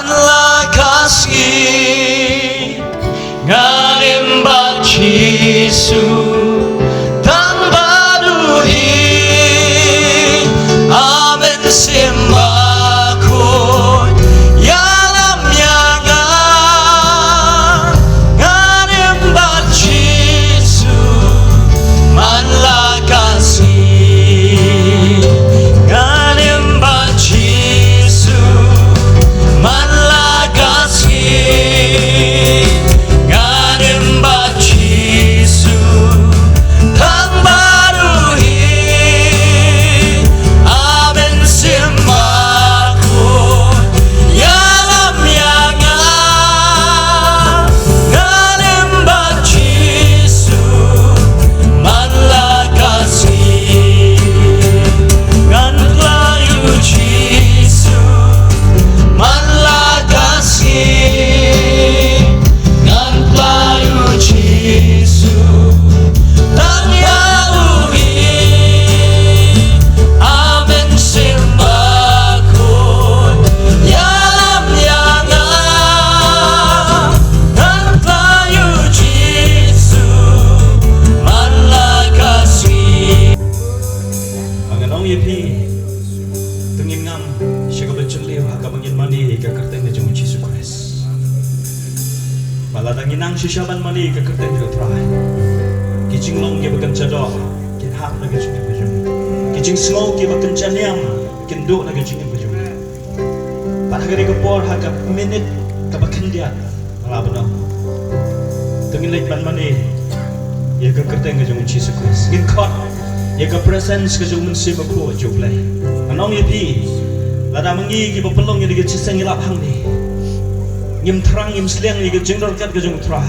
manlah kasih ngarimbat Yesus tanpa duhi amin sembahku yalam yangan ngarimbat Yesus manlah kasih ngarimbat Yesus manlah kasih ngarimbat Yesus tanpa duhi amin sembahku yalam yangan ngarimbat Yesus manlah kasih ngan layu Yesus manlah kasih ngan layu Yesus tang yaui amin sembahku yalam yangan ngan layu Yesus manlah kasih Anganong yepi tengin ngam siya kabancaliw hakabangin mani kakarteng na jung Jesus Christ maladang inang sisyaban mani kakarteng na utray kijing long ki bakan chado kin hak na gajing bajung kijing snow ki bakan chanyam kin do na gajing bajung patagari kapor hakab minute kabakan dia malabano tengin lekban mani ya kakarteng na jung Jesus Christ gin khot ya ka presence ka jung mensi bako juplay anong yepi lada mengi ki bapelong ya diga ciseng ilap hang ni ngim terang ngim sliang ya jeng dorkat ka jung try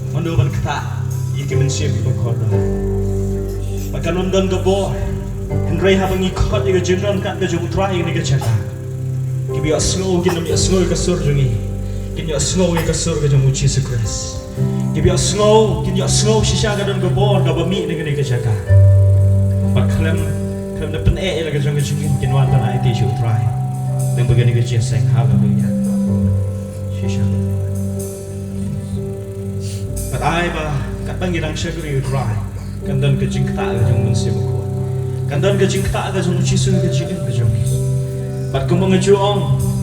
mondo ban kata ya ki mensi bako makan nondon ka bo henry ha bangi khot ya jeng dorkat ka jung try ni ga chaka ki bi asngo ki nam ya asngo ka sur jungi kin ya asngo ya ka sur ka jung Jesus Christ Give your snow, give your snow. Shisha ka don go board, ka ba meet ni ka chaka. But klem na pen la ka jong chicken kin wan tan IT should try. Then begin ka just sing hallelujah. Shisha. But I ba kat pangirang syakuri try. Kan don ka jingta ka jong mun sim ko. Kan don ka jingta ka jong chisu ka chicken ka jong. But kung mga juong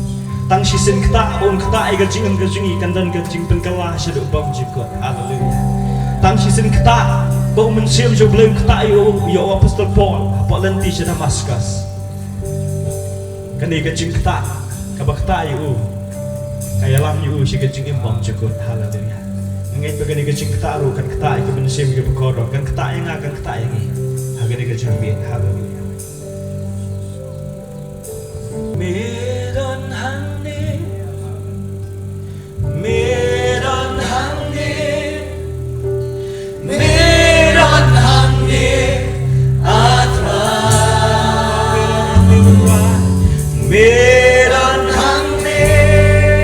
tang sisin kata on kata ay gajing gajingi kandan gajing penkala syaduk bam jikot haleluya tang sisin kata bau mensiam jo blem kata yo apostol Paul apa lenti sa Damascus kani gajing kata kabak kata yo kaya lam yo si gajing bam jikot haleluya ngait bagani gajing kata ro kan kata ay mensiam yo bekodo kan kata yang akan kata yang agani gajing bi haleluya medan Medan hangni atra Medan hangni atra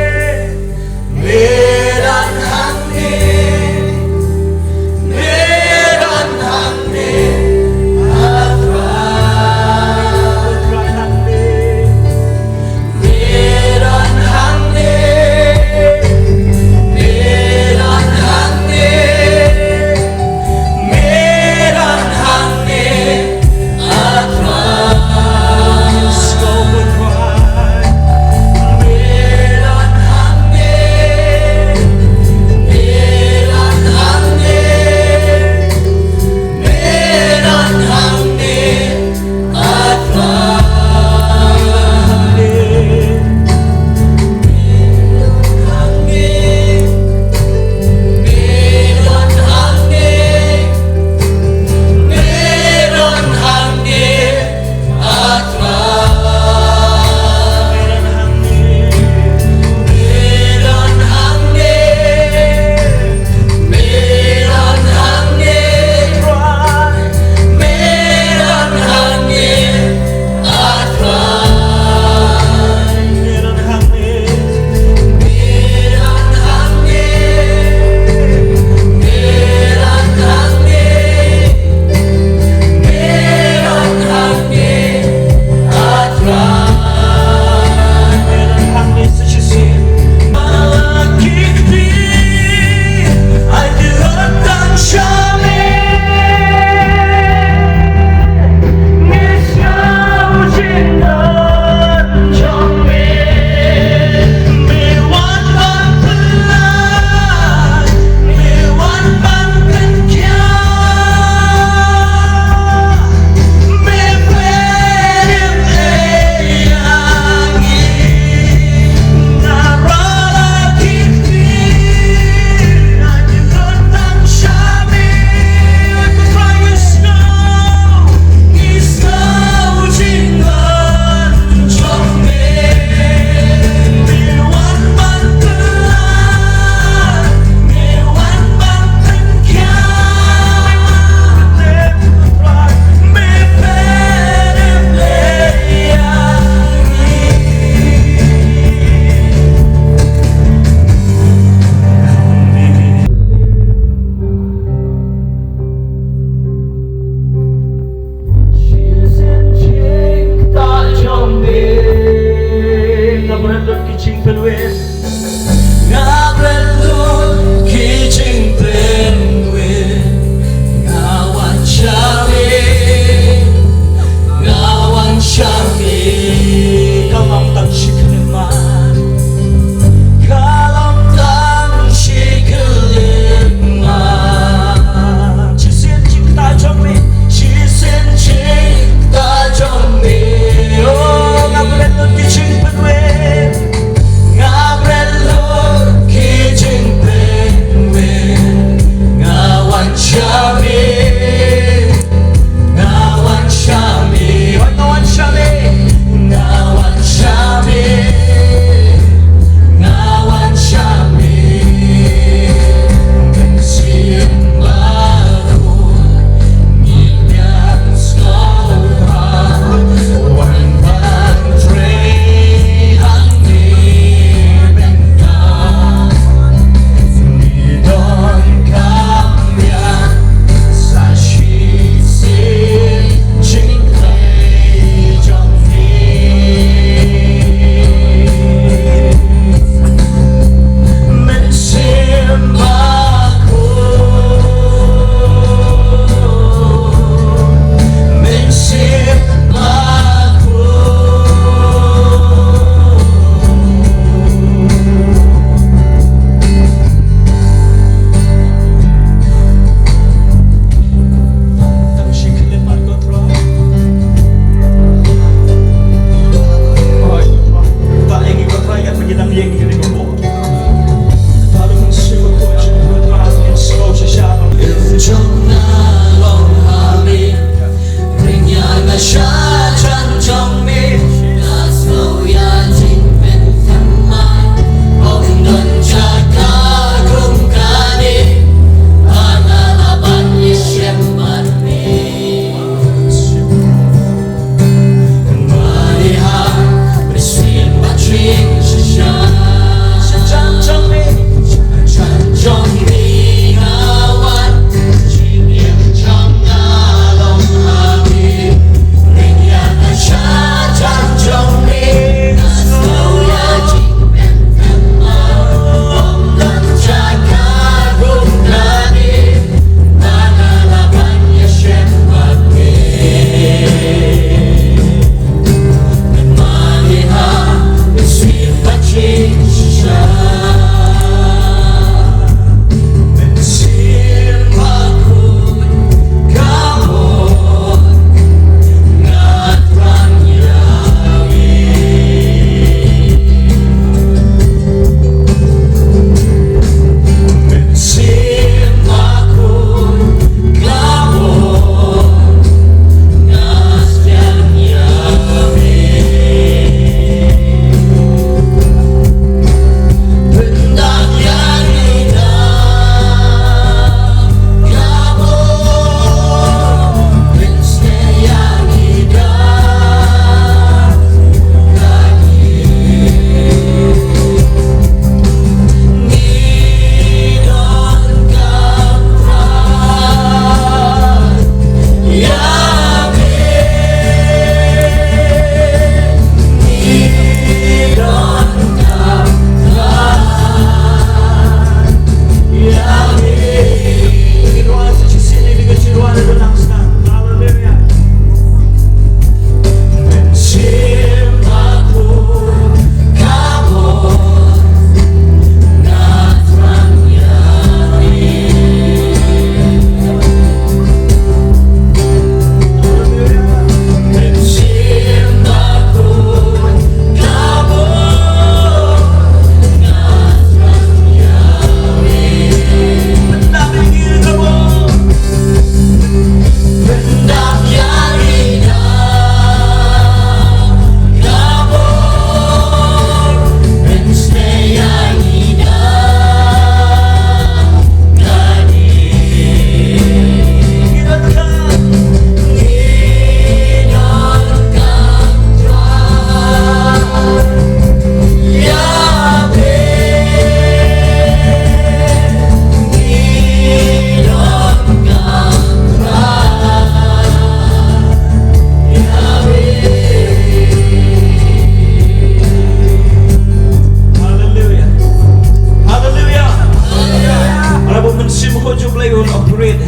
ko jublay on operate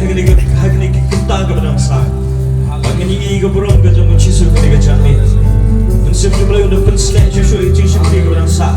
hagni kita ka badang sa agni i ka burong ka jong chisu ka ni ka chami unsip jublay on the pensle chisu i chisu ka badang sa